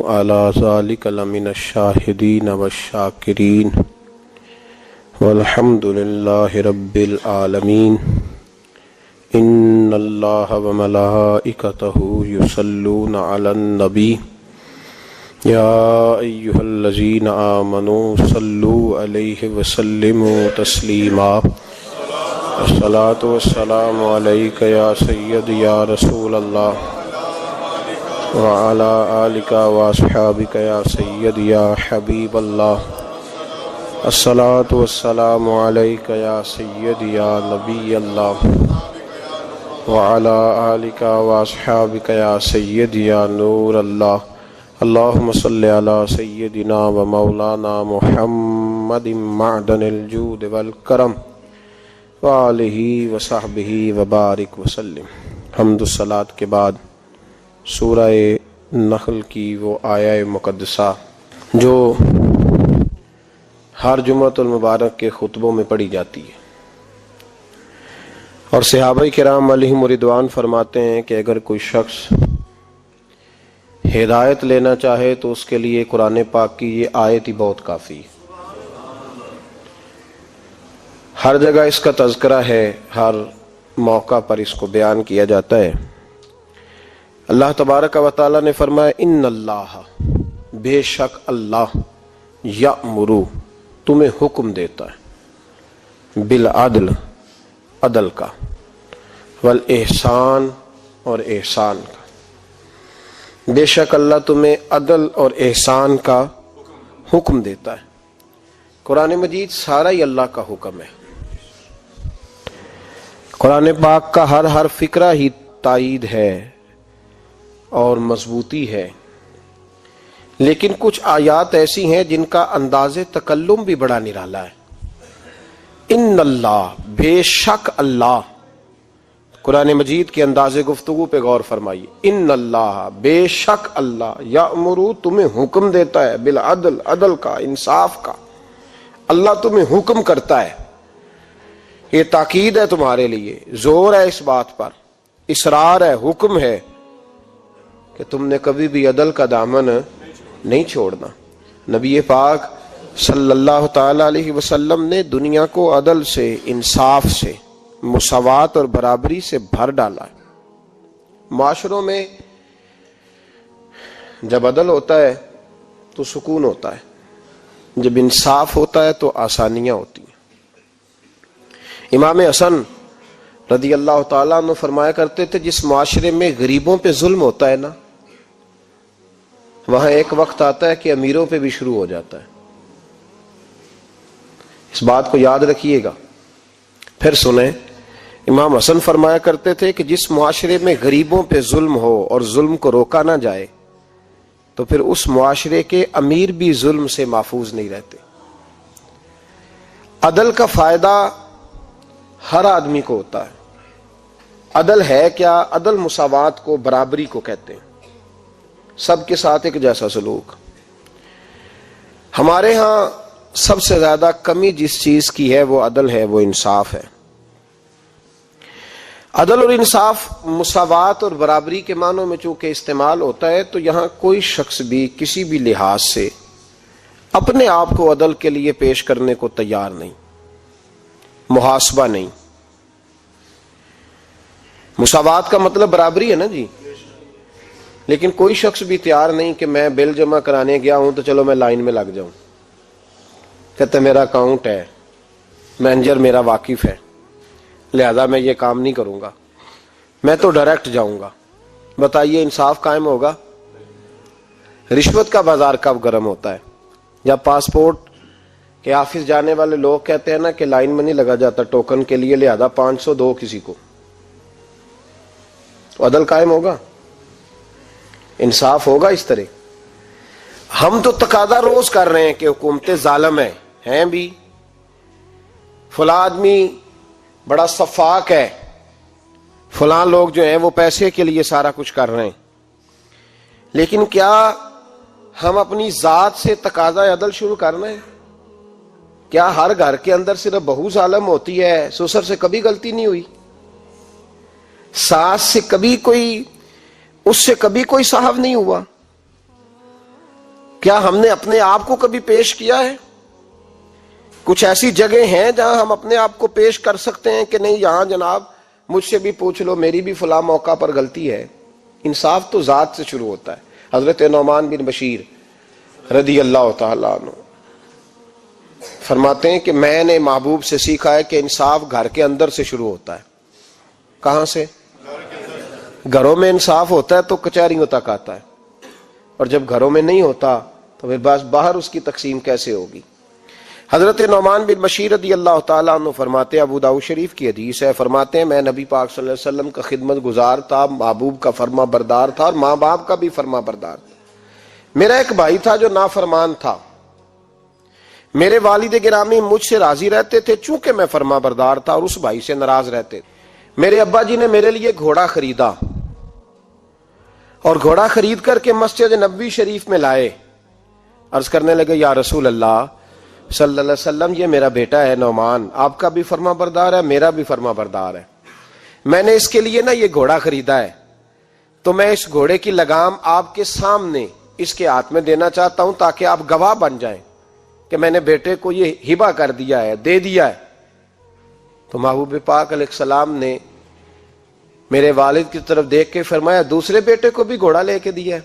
على ذلك لمن الشاهدين والشاكرين والحمد لله رب العالمين إن الله وملائكته يصلون على النبي يا أيها الذين آمنوا صلوا عليه وسلموا تسليما الصلاة والسلام عليك يا سيدي يا رسول الله وعلى آلك وأصحابك يا سيدي يا حبيب الله الصلاة والسلام عليك يا سيدي يا نبي الله وعلى آلك وأصحابك يا سيدي يا نور الله اللهم صل على سيدنا ومولانا محمد معدن الجود والكرم وآلہ وصحبہ وبارک وسلم۔ حمد و صلات کے بعد سورہ نحل کی وہ آیہ مقدسہ جو ہر جمعۃ المبارک کے خطبوں میں پڑھی جاتی ہے، اور صحابہ کرام علیہم رضوان فرماتے ہیں کہ اگر کوئی شخص ہدایت لینا چاہے تو اس کے لیے قرآن پاک کی یہ آیت ہی بہت کافی ہے۔ ہر جگہ اس کا تذکرہ ہے، ہر موقع پر اس کو بیان کیا جاتا ہے۔ اللہ تبارک و تعالی نے فرمایا ان اللہ، بے شک اللہ، یأمر، تمہیں حکم دیتا ہے، بالعدل، عدل کا، والاحسان، اور احسان کا۔ بے شک اللہ تمہیں عدل اور احسان کا حکم دیتا ہے۔ قرآن مجید سارا ہی اللہ کا حکم ہے۔ قرآن پاک کا ہر فقرہ ہی تائید ہے اور مضبوطی ہے، لیکن کچھ آیات ایسی ہیں جن کا انداز تکلم بھی بڑا نرالا ہے۔ ان اللہ، بے شک اللہ، قرآن مجید کے انداز گفتگو پہ غور فرمائیے۔ ان اللہ، بے شک اللہ، یأمر، تمہیں حکم دیتا ہے، بالعدل، عدل کا، انصاف کا۔ اللہ تمہیں حکم کرتا ہے، یہ تاکید ہے تمہارے لیے، زور ہے اس بات پر، اصرار ہے، حکم ہے کہ تم نے کبھی بھی عدل کا دامن نہیں چھوڑنا۔ نبی پاک صلی اللہ تعالی علیہ وسلم نے دنیا کو عدل سے، انصاف سے، مساوات اور برابری سے بھر ڈالا ہے۔ معاشروں میں جب عدل ہوتا ہے تو سکون ہوتا ہے، جب انصاف ہوتا ہے تو آسانیاں ہوتی ہیں۔ امام حسن رضی اللہ تعالیٰ عنہ فرمایا کرتے تھے، جس معاشرے میں غریبوں پہ ظلم ہوتا ہے نا، وہاں ایک وقت آتا ہے کہ امیروں پہ بھی شروع ہو جاتا ہے۔ اس بات کو یاد رکھیے گا۔ پھر سنیں، امام حسن فرمایا کرتے تھے کہ جس معاشرے میں غریبوں پہ ظلم ہو اور ظلم کو روکا نہ جائے تو پھر اس معاشرے کے امیر بھی ظلم سے محفوظ نہیں رہتے۔ عدل کا فائدہ ہر آدمی کو ہوتا ہے۔ عدل ہے کیا؟ عدل مساوات کو، برابری کو کہتے ہیں، سب کے ساتھ ایک جیسا سلوک۔ ہمارے ہاں سب سے زیادہ کمی جس چیز کی ہے وہ عدل ہے، وہ انصاف ہے۔ عدل اور انصاف مساوات اور برابری کے معنوں میں چونکہ استعمال ہوتا ہے، تو یہاں کوئی شخص بھی کسی بھی لحاظ سے اپنے آپ کو عدل کے لیے پیش کرنے کو تیار نہیں، محاسبہ نہیں۔ مساوات کا مطلب برابری ہے نا جی، لیکن کوئی شخص بھی تیار نہیں کہ میں بل جمع کرانے گیا ہوں تو چلو میں لائن میں لگ جاؤں۔ کہتے میرا اکاؤنٹ ہے، مینیجر میرا واقف ہے، لہذا میں یہ کام نہیں کروں گا، میں تو ڈائریکٹ جاؤں گا۔ بتائیے انصاف قائم ہوگا؟ رشوت کا بازار کب گرم ہوتا ہے؟ جب پاسپورٹ کے آفس جانے والے لوگ کہتے ہیں نا کہ لائن میں نہیں لگا جاتا ٹوکن کے لیے، لہذا 500 دو کسی کو، تو عدل قائم ہوگا؟ انصاف ہوگا اس طرح؟ ہم تو تقاضا روز کر رہے ہیں کہ حکومتیں ظالم ہیں بھی، فلاں آدمی بڑا صفاق ہے، فلاں لوگ جو ہیں وہ پیسے کے لیے سارا کچھ کر رہے ہیں، لیکن کیا ہم اپنی ذات سے تقاضا عدل شروع کرنا ہے؟ کیا ہر گھر کے اندر صرف بہو ظالم ہوتی ہے؟ سسر سے کبھی غلطی نہیں ہوئی؟ ساس سے کبھی کوئی، اس سے کبھی کوئی صاحب نہیں ہوا؟ کیا ہم نے اپنے آپ کو کبھی پیش کیا ہے؟ کچھ ایسی جگہ ہیں جہاں ہم اپنے آپ کو پیش کر سکتے ہیں کہ نہیں یہاں جناب مجھ سے بھی پوچھ لو، میری بھی فلاں موقع پر غلطی ہے؟ انصاف تو ذات سے شروع ہوتا ہے۔ حضرت نعمان بن بشیر رضی اللہ تعالیٰ عنہ فرماتے ہیں کہ میں نے محبوب سے سیکھا ہے کہ انصاف گھر کے اندر سے شروع ہوتا ہے۔ کہاں سے؟ گھروں میں انصاف ہوتا ہے تو کچہریوں تک آتا ہے، اور جب گھروں میں نہیں ہوتا تو پھر بس باہر اس کی تقسیم کیسے ہوگی؟ حضرت نعمان بن بشیر رضی اللہ تعالیٰ عنہ فرماتے ہیں، ابو داؤد شریف کی حدیث ہے، فرماتے ہیں میں نبی پاک صلی اللہ علیہ وسلم کا خدمت گزار تھا، محبوب کا فرما بردار تھا، اور ماں باپ کا بھی فرما بردار تھا۔ میرا ایک بھائی تھا جو نافرمان تھا، میرے والد گرامی مجھ سے راضی رہتے تھے چونکہ میں فرما بردار تھا، اور اس بھائی سے ناراض رہتے تھے۔ میرے ابا جی نے میرے لیے گھوڑا خریدا، اور گھوڑا خرید کر کے مسجد نبوی شریف میں لائے۔ عرض کرنے لگے یا رسول اللہ صلی اللہ علیہ وسلم، یہ میرا بیٹا ہے نعمان، آپ کا بھی فرما بردار ہے، میرا بھی فرما بردار ہے، میں نے اس کے لیے نا یہ گھوڑا خریدا ہے، تو میں اس گھوڑے کی لگام آپ کے سامنے اس کے ہاتھ میں دینا چاہتا ہوں تاکہ آپ گواہ بن جائیں کہ میں نے بیٹے کو یہ ہبہ کر دیا ہے، دے دیا ہے۔ تو محبوب پاک علیہ السلام نے میرے والد کی طرف دیکھ کے فرمایا دوسرے بیٹے کو بھی گھوڑا لے کے دیا ہے؟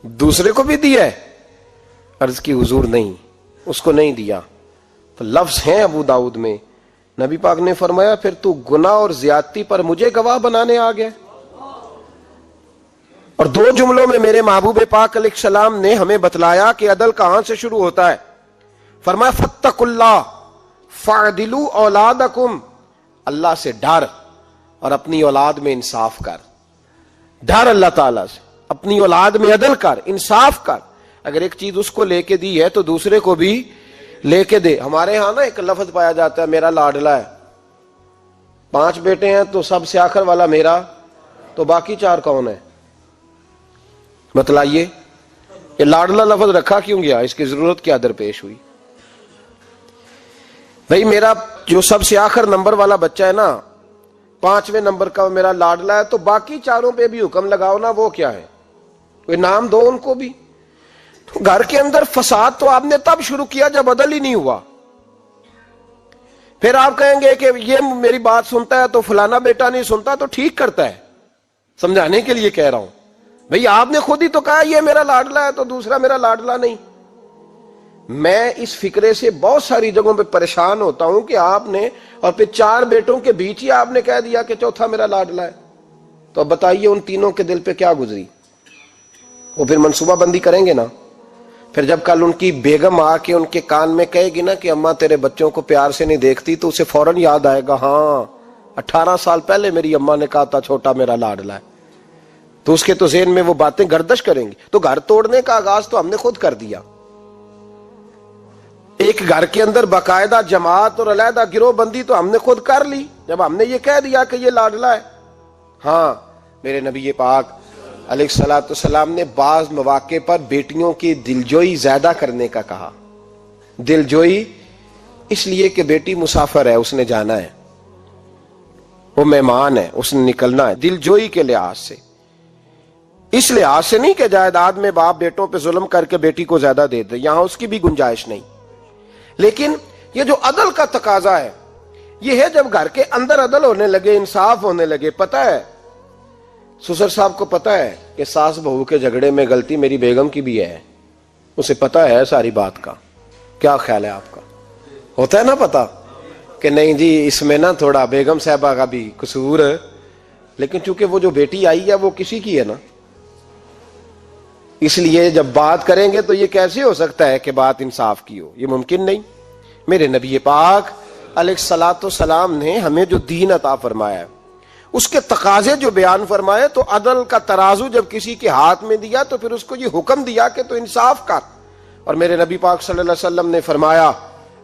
دوسرے کو بھی دیا ہے؟ عرض کی حضور نہیں، اس کو نہیں دیا۔ تو لفظ ہیں ابو داؤد میں، نبی پاک نے فرمایا پھر تو گناہ اور زیادتی پر مجھے گواہ بنانے آ گیا۔ اور دو جملوں میں میرے محبوب پاک علیہ السلام نے ہمیں بتلایا کہ عدل کہاں سے شروع ہوتا ہے۔ فرمایا فاتقوا اللہ فاعدلوا اولادکم، اللہ سے ڈر اور اپنی اولاد میں انصاف کر۔ ڈر اللہ تعالیٰ سے، اپنی اولاد میں عدل کر، انصاف کر۔ اگر ایک چیز اس کو لے کے دی ہے تو دوسرے کو بھی لے کے دے۔ ہمارے ہاں نا ایک لفظ پایا جاتا ہے میرا لاڈلا ہے، 5 بیٹے ہیں تو سب سے آخر والا میرا، تو باقی 4 کون ہے؟ بتلائیے، یہ لاڈلا لفظ رکھا کیوں گیا؟ اس کی ضرورت کیا درپیش ہوئی؟ بھئی میرا جو سب سے آخر نمبر والا بچہ ہے نا، 5ویں نمبر کا میرا لاڈلا ہے، تو باقی 4 پہ بھی حکم لگاؤ نا، وہ کیا ہے؟ کوئی نام دو ان کو بھی۔ گھر کے اندر فساد تو آپ نے تب شروع کیا جب عدل ہی نہیں ہوا۔ پھر آپ کہیں گے کہ یہ میری بات سنتا ہے تو فلانا بیٹا نہیں سنتا، تو ٹھیک کرتا ہے، سمجھانے کے لیے کہہ رہا ہوں۔ بھئی آپ نے خود ہی تو کہا یہ میرا لاڈلا ہے تو دوسرا میرا لاڈلا نہیں۔ میں اس فکرے سے بہت ساری جگہوں پہ پریشان ہوتا ہوں کہ آپ نے، اور پھر 4 بیٹوں کے بیچ ہی آپ نے کہہ دیا کہ چوتھا میرا لاڈلا ہے، تو اب بتائیے ان تینوں کے دل پہ کیا گزری؟ وہ پھر منصوبہ بندی کریں گے نا۔ پھر جب کل ان کی بیگم آ کے ان کے کان میں کہے گی نا کہ اماں تیرے بچوں کو پیار سے نہیں دیکھتی، تو اسے فوراً یاد آئے گا ہاں 18 سال پہلے میری اماں نے کہا تھا چھوٹا میرا لاڈلا ہے، تو اس کے تو ذہن میں وہ باتیں گردش کریں گی۔ تو گھر توڑنے کا آغاز تو ہم نے خود کر دیا۔ ایک گھر کے اندر باقاعدہ جماعت اور علیحدہ گروہ بندی تو ہم نے خود کر لی جب ہم نے یہ کہہ دیا کہ یہ لاڈلا ہے۔ ہاں میرے نبی پاک علیہ الصلوۃ والسلام نے بعض مواقع پر بیٹیوں کی دلجوئی زیادہ کرنے کا کہا۔ دلجوئی اس لیے کہ بیٹی مسافر ہے، اس نے جانا ہے، وہ مہمان ہے، اس نے نکلنا ہے، دلجوئی کے لحاظ سے، اس لحاظ سے نہیں کہ جائیداد میں باپ بیٹوں پہ ظلم کر کے بیٹی کو زیادہ دے دے، یہاں اس کی بھی گنجائش نہیں۔ لیکن یہ جو عدل کا تقاضا ہے یہ ہے جب گھر کے اندر عدل ہونے لگے، انصاف ہونے لگے۔ پتہ ہے سسر صاحب کو پتہ ہے کہ ساس بہو کے جھگڑے میں غلطی میری بیگم کی بھی ہے، اسے پتہ ہے ساری بات کا۔ کیا خیال ہے آپ کا؟ ہوتا ہے نا پتہ کہ نہیں جی اس میں نا تھوڑا بیگم صاحبہ کا بھی قصور ہے، لیکن چونکہ وہ جو بیٹی آئی ہے وہ کسی کی ہے نا، اس لیے جب بات کریں گے تو یہ کیسے ہو سکتا ہے کہ بات انصاف کی ہو؟ یہ ممکن نہیں۔ میرے نبی پاک علیہ الصلوۃ والسلام نے ہمیں جو دین عطا فرمایا ہے اس کے تقاضے جو بیان فرمائے، تو عدل کا ترازو جب کسی کے ہاتھ میں دیا تو پھر اس کو یہ حکم دیا کہ تو انصاف کر۔ اور میرے نبی پاک صلی اللہ علیہ وسلم نے فرمایا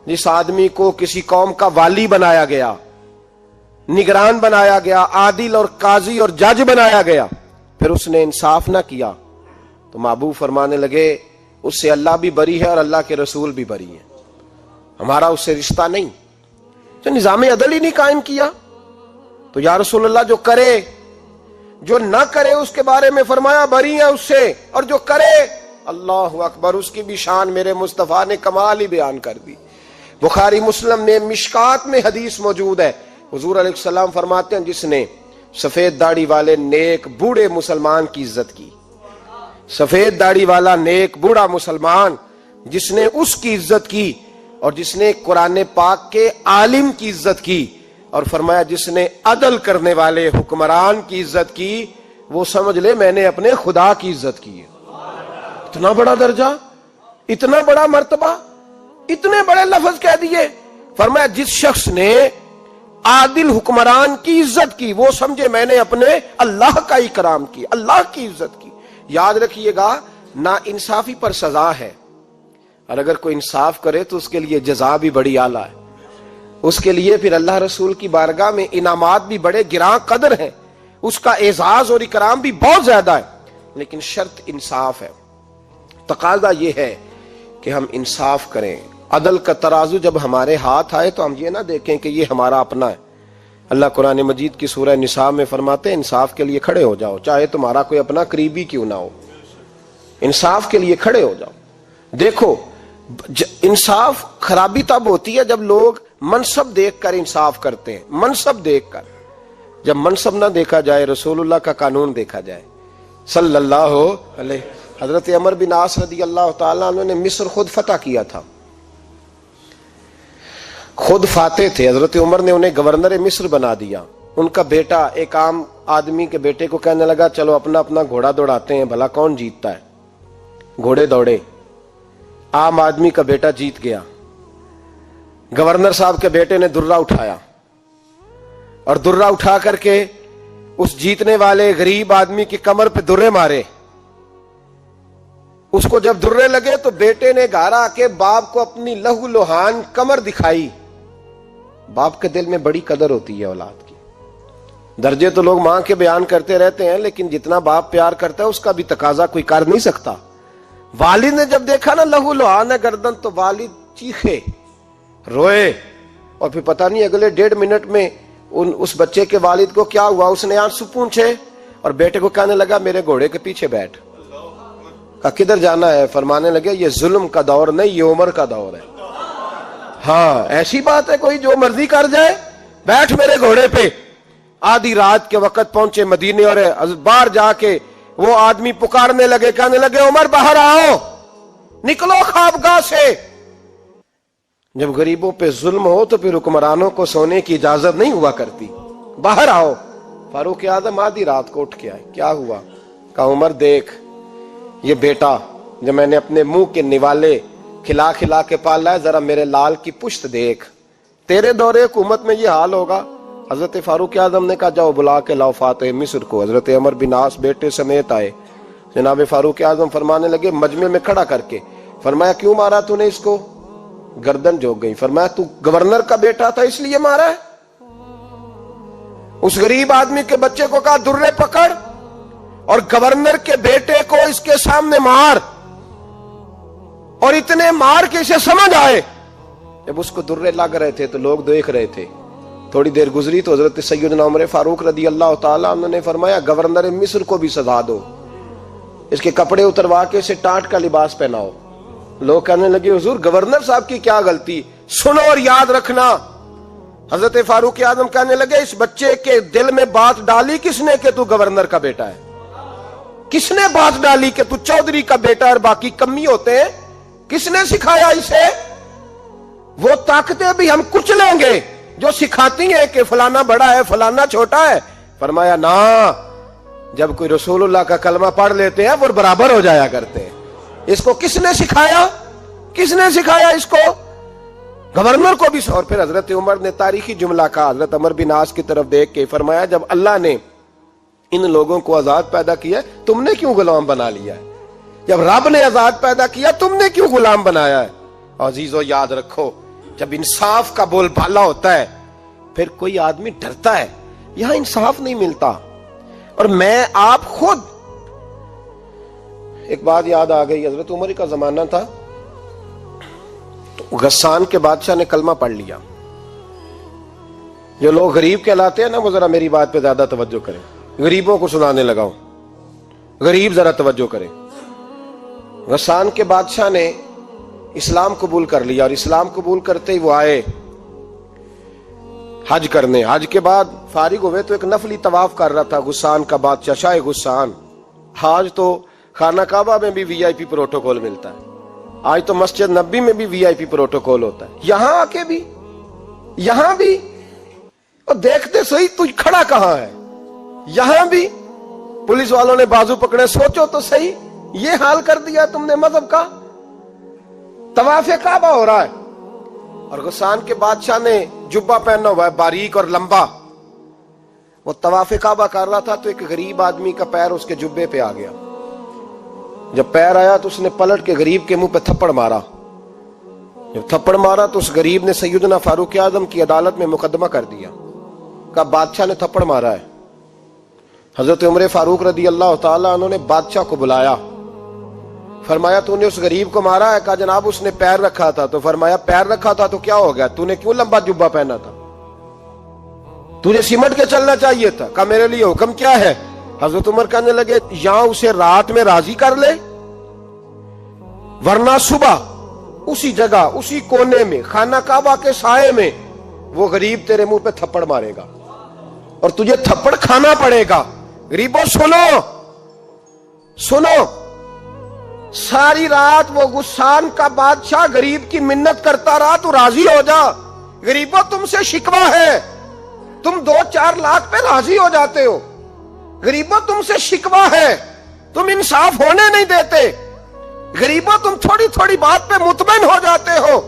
جس آدمی کو کسی قوم کا والی بنایا گیا، نگران بنایا گیا، عادل اور قاضی اور جج بنایا گیا، پھر اس نے انصاف نہ کیا، تو محبوب فرمانے لگے اس سے اللہ بھی بری ہے اور اللہ کے رسول بھی بری ہے، ہمارا اس سے رشتہ نہیں۔ جو نظام عدل ہی نہیں قائم کیا تو یا رسول اللہ جو کرے، جو نہ کرے اس کے بارے میں فرمایا بری ہے اس سے، اور جو کرے اللہ اکبر، اس کی بھی شان میرے مصطفیٰ نے کمال ہی بیان کر دی۔ بخاری مسلم میں مشکات میں حدیث موجود ہے، حضور علیہ السلام فرماتے ہیں جس نے سفید داڑھی والے نیک بوڑھے مسلمان کی عزت کی، سفید داڑھی والا نیک بوڑھا مسلمان جس نے اس کی عزت کی، اور جس نے قرآن پاک کے عالم کی عزت کی، اور فرمایا جس نے عدل کرنے والے حکمران کی عزت کی، وہ سمجھ لے میں نے اپنے خدا کی عزت کی ہے۔ اتنا بڑا درجہ، اتنا بڑا مرتبہ، اتنے بڑے لفظ کہہ دیے۔ فرمایا جس شخص نے عادل حکمران کی عزت کی، وہ سمجھے میں نے اپنے اللہ کا اکرام کی، اللہ کی عزت کی۔ یاد رکھیے گا، نا انصافی پر سزا ہے، اور اگر کوئی انصاف کرے تو اس کے لیے جزا بھی بڑی اعلیٰ ہے، اس کے لیے پھر اللہ رسول کی بارگاہ میں انعامات بھی بڑے گراں قدر ہیں، اس کا اعزاز اور اکرام بھی بہت زیادہ ہے، لیکن شرط انصاف ہے۔ تقاضا یہ ہے کہ ہم انصاف کریں، عدل کا ترازو جب ہمارے ہاتھ آئے تو ہم یہ نہ دیکھیں کہ یہ ہمارا اپنا ہے۔ اللہ قرآن مجید کی سورہ نساء میں فرماتے ہیں انصاف کے لیے کھڑے ہو جاؤ، چاہے تمہارا کوئی اپنا قریبی کیوں نہ ہو، انصاف کے لیے کھڑے ہو جاؤ۔ دیکھو انصاف خرابی تب ہوتی ہے جب لوگ منصب دیکھ کر انصاف کرتے ہیں، منصب دیکھ کر۔ جب منصب نہ دیکھا جائے، رسول اللہ کا قانون دیکھا جائے صلی اللہ علیہ۔ حضرت عمر بن عاص رضی اللہ تعالیٰ عنہ نے مصر خود فتح کیا تھا، خود فاتح تھے، حضرت عمر نے انہیں گورنر مصر بنا دیا۔ ان کا بیٹا ایک عام آدمی کے بیٹے کو کہنے لگا چلو اپنا اپنا گھوڑا دوڑاتے ہیں، بھلا کون جیتتا ہے۔ گھوڑے دوڑے، عام آدمی کا بیٹا جیت گیا۔ گورنر صاحب کے بیٹے نے درہ اٹھایا، اور درہ اٹھا کر کے اس جیتنے والے غریب آدمی کی کمر پہ درے مارے۔ اس کو جب درے لگے تو بیٹے نے گھر آ کے باپ کو اپنی لہو لوہان کمر دکھائی۔ باپ کے دل میں بڑی قدر ہوتی ہے اولاد کی۔ درجے تو لوگ ماں کے بیان کرتے رہتے ہیں، لیکن جتنا باپ پیار کرتا ہے اس کا بھی تقاضا کوئی کر نہیں سکتا۔ والد نے جب دیکھا نا لہو لوہان ہے گردن، تو والد چیخے، روئے، اور پھر پتہ نہیں اگلے 1.5 منٹ میں اس بچے کے والد کو کیا ہوا، اس نے آنسو پونچھے اور بیٹے کو کہنے لگا میرے گھوڑے کے پیچھے بیٹھ۔ کہا کدھر جانا ہے؟ فرمانے لگے یہ ظلم کا دور نہیں، یہ عمر کا دور ہے۔ ہاں ایسی بات ہے کوئی جو مرضی کر جائے؟ بیٹھ میرے گھوڑے پہ۔ آدھی رات کے وقت پہنچے مدینے، اور باہر جا کے وہ آدمی پکارنے لگے، کہنے لگے عمر باہر آؤ، نکلو خوابگاہ سے۔ جب غریبوں پہ ظلم ہو تو پھر حکمرانوں کو سونے کی اجازت نہیں ہوا کرتی، باہر آؤ۔ فاروق اعظم آدھی رات کو اٹھ کے آئے، کیا ہوا؟ کہا عمر دیکھ یہ بیٹا جو میں نے اپنے منہ کے نوالے کھلا کھلا کے پالا ہے، ذرا میرے لال کی پشت دیکھ، تیرے دور حکومت میں یہ حال ہوگا۔ حضرت فاروق اعظم نے کہا جاؤ بلا کے لاؤ فاتح مصر کو۔ حضرت عمر بن عاص بیٹے سمیت آئے۔ جناب فاروق اعظم فرمانے لگے مجمع میں کھڑا کر کے، فرمایا کیوں مارا تو نے اس کو؟ گردن جھک گئی۔ فرمایا تو گورنر کا بیٹا تھا اس لیے مارا ہے؟ اس غریب آدمی کے بچے کو کہا درے پکڑ اور گورنر کے بیٹے کو اس کے سامنے مار، اور اتنے مار کے اسے سمجھ آئے۔ جب اس کو درے لگ رہے تھے تو لوگ دیکھ رہے تھے۔ تھوڑی دیر گزری تو حضرت سیدنا عمر فاروق رضی اللہ تعالیٰ عنہ نے فرمایا گورنر مصر کو بھی سزا دو، اس کے کپڑے اتروا کے اسے ٹاٹ کا لباس پہناؤ۔ لوگ کہنے لگے حضور گورنر صاحب کی کیا غلطی؟ سنو اور یاد رکھنا۔ حضرت فاروق اعظم کہنے لگے اس بچے کے دل میں بات ڈالی کس نے کہ تو گورنر کا بیٹا ہے؟ کس نے بات ڈالی کہ تو چودھری کا بیٹا اور باقی کمی ہوتے ہیں؟ کس نے سکھایا اسے؟ وہ طاقتیں بھی ہم کچلیں گے جو سکھاتی ہیں کہ فلانا بڑا ہے فلانا چھوٹا ہے۔ فرمایا نا، جب کوئی رسول اللہ کا کلمہ پڑھ لیتے ہیں وہ برابر ہو جایا کرتے ہیں۔ اس کو کس نے سکھایا؟ کس نے سکھایا اس کو؟ گورنر کو بھی۔ اور پھر حضرت عمر نے تاریخی جملہ کہا، حضرت عمر بن عاص کی طرف دیکھ کے فرمایا جب اللہ نے ان لوگوں کو آزاد پیدا کیا تم نے کیوں غلام بنا لیا ہے؟ جب رب نے آزاد پیدا کیا تم نے کیوں غلام بنایا ہے؟ عزیزو یاد رکھو جب انصاف کا بول بالا ہوتا ہے پھر کوئی آدمی ڈرتا ہے، یہاں انصاف نہیں ملتا۔ اور میں آپ خود ایک بات یاد آ گئی، حضرت عمر کا زمانہ تھا، تو غسان کے بادشاہ نے کلمہ پڑھ لیا۔ جو لوگ غریب کہلاتے ہیں نا وہ ذرا میری بات پہ زیادہ توجہ کریں، غریبوں کو سنانے لگا ہوں، غریب ذرا توجہ کریں۔ غسان کے بادشاہ نے اسلام قبول کر لیا، اور اسلام قبول کرتے ہی وہ آئے حج کرنے۔ حج کے بعد فارغ ہوئے تو ایک نفلی طواف کر رہا تھا غسان کا بادشاہ، شاہ غسان۔ آج تو خانہ کعبہ میں بھی وی آئی پی پروٹوکول ملتا ہے، آج تو مسجد نبی میں بھی وی آئی پی پروٹوکول ہوتا ہے، یہاں آ کے بھی، یہاں بھی، اور دیکھتے صحیح تو کھڑا کہاں ہے، یہاں بھی پولیس والوں نے بازو پکڑے۔ سوچو تو صحیح، یہ حال کر دیا تم نے مذہب کا۔ طواف کعبہ ہو رہا ہے اور غسان کے بادشاہ نے جبہ پہنا ہوا ہے باریک اور لمبا، وہ طواف کعبہ کر رہا تھا تو ایک غریب آدمی کا پیر اس کے جبے پہ آ گیا۔ جب پیر آیا تو اس نے پلٹ کے غریب کے منہ پہ تھپڑ مارا۔ جب تھپڑ مارا تو اس غریب نے سیدنا فاروق اعظم کی عدالت میں مقدمہ کر دیا، کہا بادشاہ نے تھپڑ مارا ہے۔ حضرت عمر فاروق رضی اللہ تعالیٰ عنہ نے بادشاہ کو بلایا، فرمایا تو نے اس غریب کو مارا ہے؟ کہا جناب اس نے پیر رکھا تھا۔ تو فرمایا پیر رکھا تھا تو کیا ہو گیا، تو نے کیوں لمبا جبہ پہنا تھا، تجھے سمٹ کے چلنا چاہیے تھا۔ کہا میرے لیے حکم کیا ہے؟ حضرت عمر کہنے لگے یہاں اسے رات میں راضی کر لے، ورنہ صبح اسی جگہ اسی کونے میں خانہ کعبہ کے سائے میں وہ غریب تیرے منہ پہ تھپڑ مارے گا اور تجھے تھپڑ کھانا پڑے گا۔ غریبوں سنو سنو، ساری رات وہ غسان کا بادشاہ غریب کی منت کرتا رہا تو راضی ہو جا۔ غریبوں تم سے شکوہ ہے، تم 2-4 لاکھ پہ راضی ہو جاتے ہو۔ غریبوں تم سے شکوہ ہے، تم انصاف ہونے نہیں دیتے۔ غریبوں تم تھوڑی تھوڑی بات پہ مطمئن ہو جاتے ہو،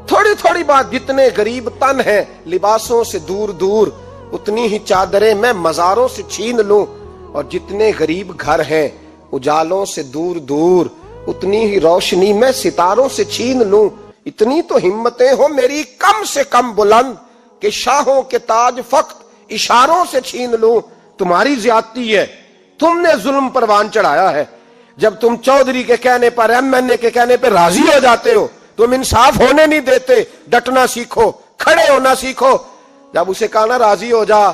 تھوڑی تھوڑی بات۔ جتنے غریب تن ہیں لباسوں سے دور دور، اتنی ہی چادریں میں مزاروں سے چھین لوں، اور جتنے غریب گھر ہیں اجالوں سے دور دور، اتنی ہی روشنی میں ستاروں سے چھین لوں۔ اتنی تو ہمتیں ہو میری کم سے کم بلند کہ شاہوں کے تاج فقط اشاروں سے چھین لوں۔ تمہاری زیادتی ہے، تم نے ظلم پروان چڑھایا ہے۔ جب تم چودھری کے کہنے پر، ایم این اے کے کہنے پہ راضی ہو جاتے ہو، تم انصاف ہونے نہیں دیتے۔ ڈٹنا سیکھو، کھڑے ہونا سیکھو۔ جب اسے کہا نا راضی ہو جا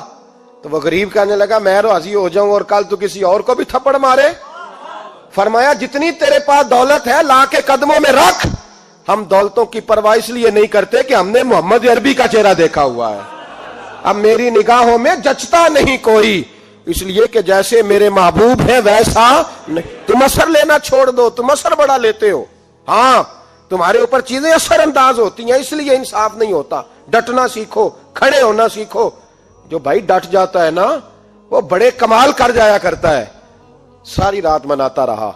تو وہ غریب کہنے لگا میں راضی ہو جاؤں اور کل تو کسی اور کو بھی تھپڑ مارے۔ فرمایا جتنی تیرے پاس دولت ہے لا کے قدموں میں رکھ۔ ہم دولتوں کی پرواہ اس لیے نہیں کرتے کہ ہم نے محمد عربی کا چہرہ دیکھا ہوا ہے، اب میری نگاہوں میں جچتا نہیں کوئی، اس لیے کہ جیسے میرے محبوب ہیں ویسا نہیں۔ تم اثر لینا چھوڑ دو، تم اثر بڑا لیتے ہو، ہاں تمہارے اوپر چیزیں اثر انداز ہوتی ہیں، اس لیے انصاف نہیں ہوتا۔ ڈٹنا سیکھو، کھڑے ہونا سیکھو۔ جو بھائی ڈٹ جاتا ہے نا وہ بڑے کمال کر جایا کرتا ہے۔ ساری رات مناتا رہا۔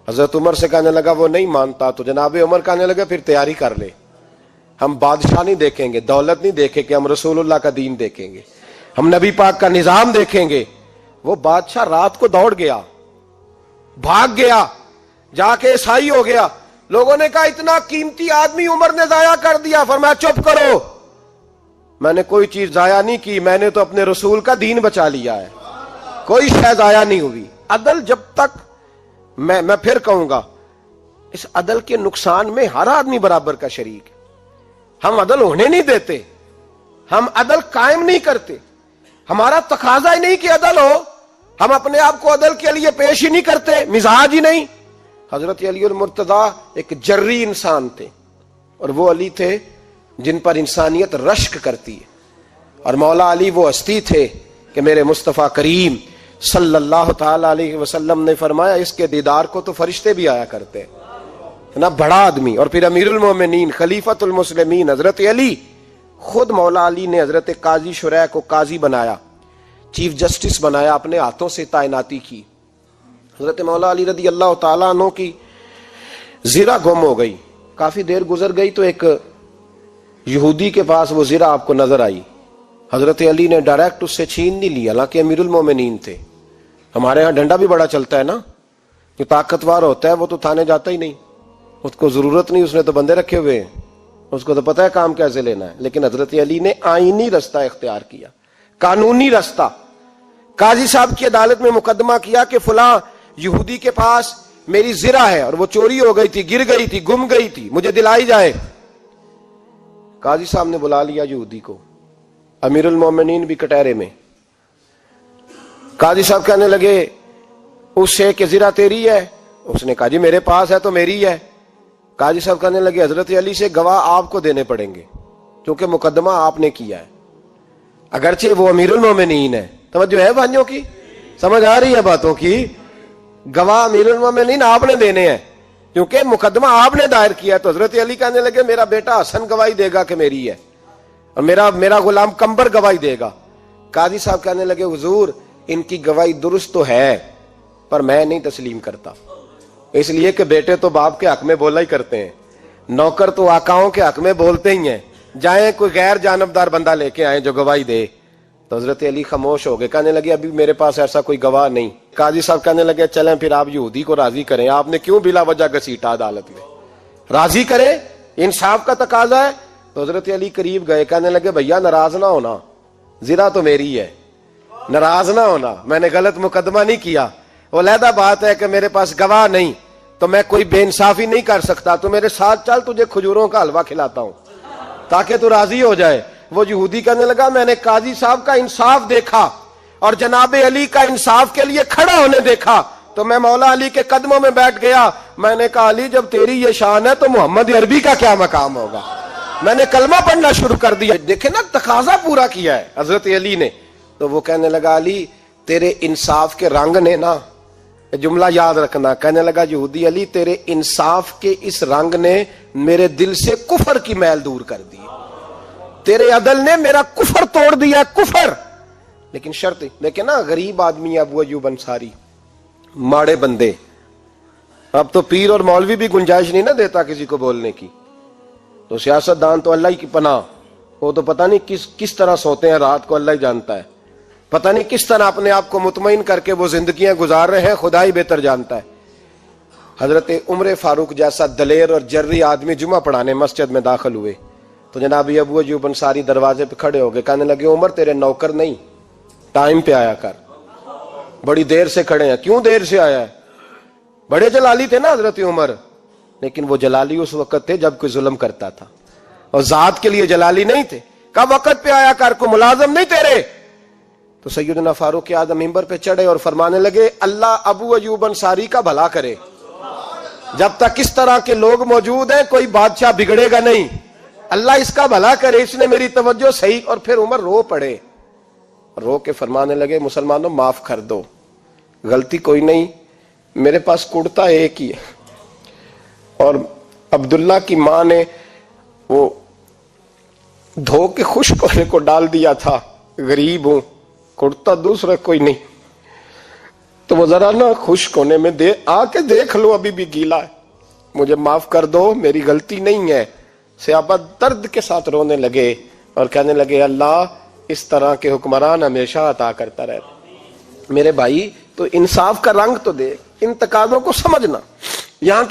حضرت عمر سے کہنے لگا وہ نہیں مانتا، تو جناب عمر کہنے لگا پھر تیاری کر لے، ہم بادشاہ نہیں دیکھیں گے، دولت نہیں دیکھیں گے، ہم رسول اللہ کا دین دیکھیں گے، ہم نبی پاک کا نظام دیکھیں گے۔ وہ بادشاہ رات کو دوڑ گیا، بھاگ گیا، جا کے عیسائی ہو گیا۔ لوگوں نے کہا اتنا قیمتی آدمی عمر نے ضائع کر دیا۔ فرمایا چپ کرو، میں نے کوئی چیز ضائع نہیں کی، میں نے تو اپنے رسول کا دین بچا لیا ہے، کوئی شے ضائع نہیں ہوئی۔ عدل جب تک میں پھر کہوں گا، اس عدل کے نقصان میں ہر آدمی برابر کا شریک ہے۔ ہم عدل ہونے نہیں دیتے، ہم عدل قائم نہیں کرتے، ہمارا تقاضا ہی نہیں کہ عدل ہو، ہم اپنے آپ کو عدل کے لیے پیش ہی نہیں کرتے، مزاج ہی نہیں۔ حضرت علی المرتضیٰ ایک جری انسان تھے، اور وہ علی تھے جن پر انسانیت رشک کرتی ہے، اور مولا علی وہ ہستی تھے کہ میرے مصطفیٰ کریم صلی اللہ تعالی علیہ وسلم نے فرمایا اس کے دیدار کو تو فرشتے بھی آیا کرتے نا، بڑا آدمی۔ اور پھر امیر المومنین خلیفۃ المسلمین حضرت علی، خود مولا علی نے حضرت قاضی شریح کو قاضی بنایا، چیف جسٹس بنایا، اپنے ہاتھوں سے تعیناتی کی۔ حضرت مولا علی رضی اللہ تعالیٰ عنہ کی زرہ گم ہو گئی، کافی دیر گزر گئی تو ایک یہودی کے پاس وہ زرہ آپ کو نظر آئی۔ حضرت علی نے ڈائریکٹ اس سے چھین نہیں لیا، حالانکہ امیر المومنین تھے۔ ہمارے ہاں ڈنڈا بھی بڑا چلتا ہے نا، جو طاقتور ہوتا ہے وہ تو تھانے جاتا ہی نہیں، اس کو ضرورت نہیں، اس نے تو بندے رکھے ہوئے ہیں، اس کو تو پتہ ہے کام کیسے لینا ہے۔ لیکن حضرت علی نے آئینی رستہ اختیار کیا، قانونی رستہ۔ قاضی صاحب کی عدالت میں مقدمہ کیا کہ فلاں یہودی کے پاس میری زرہ ہے اور وہ چوری ہو گئی تھی، گر گئی تھی، گم گئی تھی، مجھے دلائی جائے۔ قاضی صاحب نے بلا لیا یہودی کو، امیر المومنین بھی کٹہرے میں۔ قاضی صاحب کہنے لگے اس سے کہ زرہ تیری ہے؟ اس نے کہا جی میرے پاس ہے تو میری ہے. قاضی صاحب کہنے لگے حضرت علی سے گواہ آپ کو دینے پڑیں گے کیونکہ مقدمہ آپ نے کیا ہے, اگرچہ وہ امیر المومنین ہے. توجہ ہے بھائیوں کی, سمجھ آ رہی ہے باتوں کی؟ گواہ امیر المومنین آپ نے دینے ہیں کیونکہ مقدمہ آپ نے دائر کیا. تو حضرت علی کہنے لگے میرا بیٹا حسن گواہی دے گا کہ میری ہے, اور میرا غلام کمبر گواہی دے گا. قاضی صاحب کہنے لگے حضور ان کی گواہی درست تو ہے پر میں نہیں تسلیم کرتا, اس لیے کہ بیٹے تو باپ کے حق میں بولا ہی کرتے ہیں, نوکر تو آقاؤں کے حق میں بولتے ہی ہیں, جائیں کوئی غیر جانبدار بندہ لے کے آئیں جو گواہی دے. تو حضرت علی خاموش ہو گئے, کہنے لگے ابھی میرے پاس ایسا کوئی گواہ نہیں. قاضی صاحب کہنے لگے چلیں پھر آپ یہودی کو راضی کریں, آپ نے کیوں بلا وجہ گھسیٹا عدالت میں, راضی کریں, انصاف کا تقاضا ہے. تو حضرت علی قریب گئے, کہنے لگے بھیا ناراض نہ ہونا, زرا تو میری ہے, ناراض نہ ہونا, میں نے غلط مقدمہ نہیں کیا. وہ علیحدہ بات ہے کہ میرے پاس گواہ نہیں تو میں کوئی بے انصافی نہیں کر سکتا, تو میرے ساتھ چل تجھے کھجوروں کا حلوہ کھلاتا ہوں تاکہ تو راضی ہو جائے. وہ یہودی کہنے لگا میں نے قاضی صاحب کا انصاف دیکھا اور جناب علی کا انصاف کے لیے کھڑا ہونے دیکھا تو میں مولا علی کے قدموں میں بیٹھ گیا. میں نے کہا علی جب تیری یہ شان ہے تو محمد عربی کا کیا مقام ہوگا. میں نے کلمہ پڑھنا شروع کر دیا. دیکھیں نا تقاضا پورا کیا ہے حضرت علی نے. تو وہ کہنے لگا علی تیرے انصاف کے رنگ نے نا, جملہ یاد رکھنا, کہنے لگا یہودی علی تیرے انصاف کے اس رنگ نے میرے دل سے کفر کی میل دور کر دی, تیرے عدل نے میرا کفر توڑ دیا, کفر. لیکن شرط دیکھیں نا, غریب آدمی ابو ایوب انصاری, ماڑے بندے, اب تو پیر اور مولوی بھی گنجائش نہیں نہ دیتا کسی کو بولنے کی, تو سیاست دان تو اللہ کی پناہ, وہ تو پتہ نہیں کس طرح سوتے ہیں رات کو, اللہ ہی جانتا ہے, پتہ نہیں کس طرح اپنے آپ کو مطمئن کر کے وہ زندگیاں گزار رہے ہیں, خدا ہی بہتر جانتا ہے. حضرت عمر فاروق جیسا دلیر اور جرری آدمی جمعہ پڑھانے مسجد میں داخل ہوئے تو جناب ابو ایوب انصاری دروازے پہ کھڑے ہو گئے, کہنے لگے عمر تیرے نوکر نہیں, ٹائم پہ آیا کر, بڑی دیر سے کھڑے ہیں. کیوں دیر سے آیا ہے؟ بڑے جلالی تھے نا حضرت عمر, لیکن وہ جلالی اس وقت تھے جب کوئی ظلم کرتا تھا, اور ذات کے لیے جلالی نہیں تھے. کب وقت پہ آیا کر, کو ملازم نہیں تیرے. تو سیدنا فاروق اعظم منبر پہ چڑھے اور فرمانے لگے اللہ ابو ایوب انصاری کا بھلا کرے, جب تک اس طرح کے لوگ موجود ہیں کوئی بادشاہ بگڑے گا نہیں, اللہ اس کا بھلا کرے, اس نے میری توجہ صحیح. اور پھر عمر رو پڑے, رو کے فرمانے لگے مسلمانوں معاف کر دو, غلطی کوئی نہیں, میرے پاس کرتا ایک ہی ہے, اور عبداللہ کی ماں نے وہ دھو کے خشک ہونے کو ڈال دیا تھا, غریب ہوں, کرتا دوسرا کوئی نہیں, تو وہ ذرا نا خشک ہونے میں آ کے دیکھ لو ابھی بھی گیلا ہے, مجھے معاف کر دو, میری غلطی نہیں ہے. صحابہ درد کے ساتھ رونے لگے اور کہنے لگے اللہ اس طرح کے حکمران ہمیشہ عطا کرتا رہتا. میرے بھائی تو انصاف کا رنگ تو دیکھ, ان تقاضوں کو سمجھنا. یہاں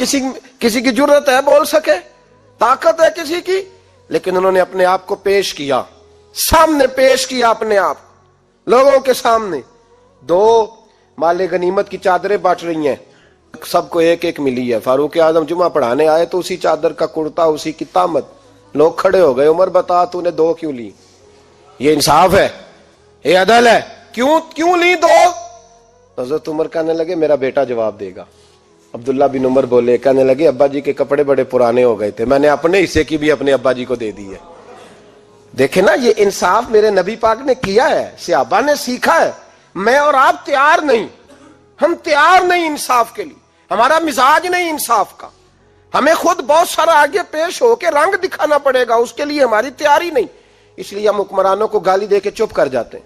کسی کی جرت ہے بول سکے, طاقت ہے کسی کی, لیکن انہوں نے اپنے آپ کو پیش کیا, سامنے پیش کیا اپنے آپ لوگوں کے سامنے. دو مال غنیمت کی چادریں بانٹ رہی ہیں, سب کو ایک ایک ملی ہے. فاروق اعظم جمعہ پڑھانے آئے تو اسی چادر کا کرتا, اسی کی تامت, لوگ کھڑے ہو گئے, عمر بتا تو نے دو کیوں لی, یہ انصاف ہے, یہ عدل ہے, کیوں لی دو؟ حضرت عمر کہنے لگے میرا بیٹا جواب دے گا. عبداللہ بن عمر بولے, کہنے لگے ابا جی کے کپڑے بڑے پرانے ہو گئے تھے, میں نے اپنے حصے کی بھی اپنے ابا جی کو دے دی ہے. دیکھیں نا یہ انصاف میرے نبی پاک نے کیا ہے, صحابہ نے سیکھا ہے. میں اور آپ تیار نہیں, ہم تیار نہیں انصاف کے لیے, ہمارا مزاج نہیں انصاف کا, ہمیں خود بہت سارا آگے پیش ہو کے رنگ دکھانا پڑے گا, اس کے لیے ہماری تیاری نہیں. اس لیے ہم حکمرانوں کو گالی دے کے چپ کر جاتے ہیں,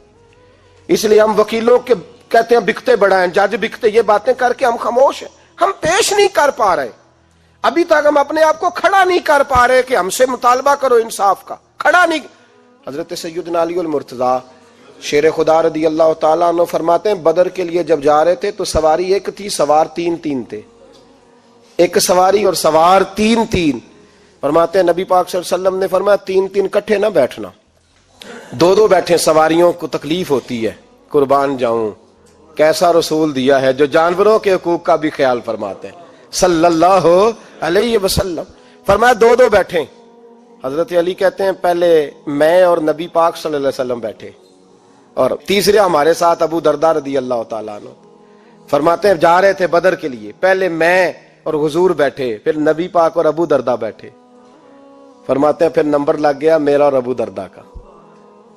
اس لیے ہم وکیلوں کے کہتے ہیں بکتے بڑا ہیں, جج بکتے, یہ باتیں کر کے ہم خاموش ہیں. ہم پیش نہیں کر پا رہے, ابھی تک ہم اپنے آپ کو کھڑا نہیں کر پا رہے کہ ہم سے مطالبہ کرو انصاف کا, کھڑا نہیں. حضرت سیدنا علی المرتضیٰ شیر خدا رضی اللہ تعالیٰ عنہ فرماتے ہیں بدر کے لیے جب جا رہے تھے تو سواری ایک تھی, سوار تین تھے, ایک سواری اور سوار تین. فرماتے ہیں نبی پاک صلی اللہ علیہ وسلم نے فرمایا تین کٹھے نہ بیٹھنا, دو بیٹھے, سواریوں کو تکلیف ہوتی ہے. قربان جاؤں کیسا رسول دیا ہے جو جانوروں کے حقوق کا بھی خیال فرماتے ہیں صلی اللہ علیہ وسلم. فرمایا دو بیٹھے. حضرت علی کہتے ہیں پہلے میں اور نبی پاک صلی اللہ علیہ وسلم بیٹھے, اور تیسرے ہمارے ساتھ ابو درداء رضی اللہ تعالیٰ عنہ. فرماتے ہیں جا رہے تھے بدر کے لیے، پہلے میں اور حضور بیٹھے، پھر نبی پاک اور ابو دردہ بیٹھے. فرماتے ہیں پھر نمبر لگ گیا میرا اور ابو دردہ کا،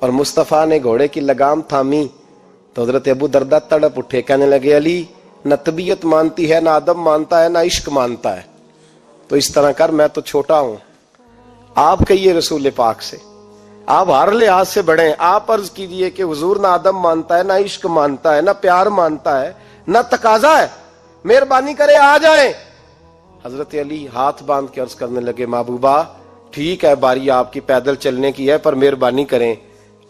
اور مصطفیٰ نے گھوڑے کی لگام تھامی تو حضرت ابو دردہ تڑپ اٹھے، کہنے لگے علی نہ طبیعت مانتی ہے، نہ ادب مانتا ہے، نہ عشق مانتا ہے، تو اس طرح کر، میں تو چھوٹا ہوں. آپ کہیے رسول پاک سے، آپ ہر لحاظ سے بڑے ہیں، آپ عرض کیجئے کہ حضور نہ ادب مانتا ہے، نہ عشق مانتا ہے، نہ پیار مانتا ہے، نہ تقاضا ہے، مہربانی کرے آ جائیں. حضرت علی ہاتھ باندھ کے عرض کرنے لگے محبوبہ ٹھیک ہے، باری آپ کی پیدل چلنے کی ہے، پر مہربانی کریں،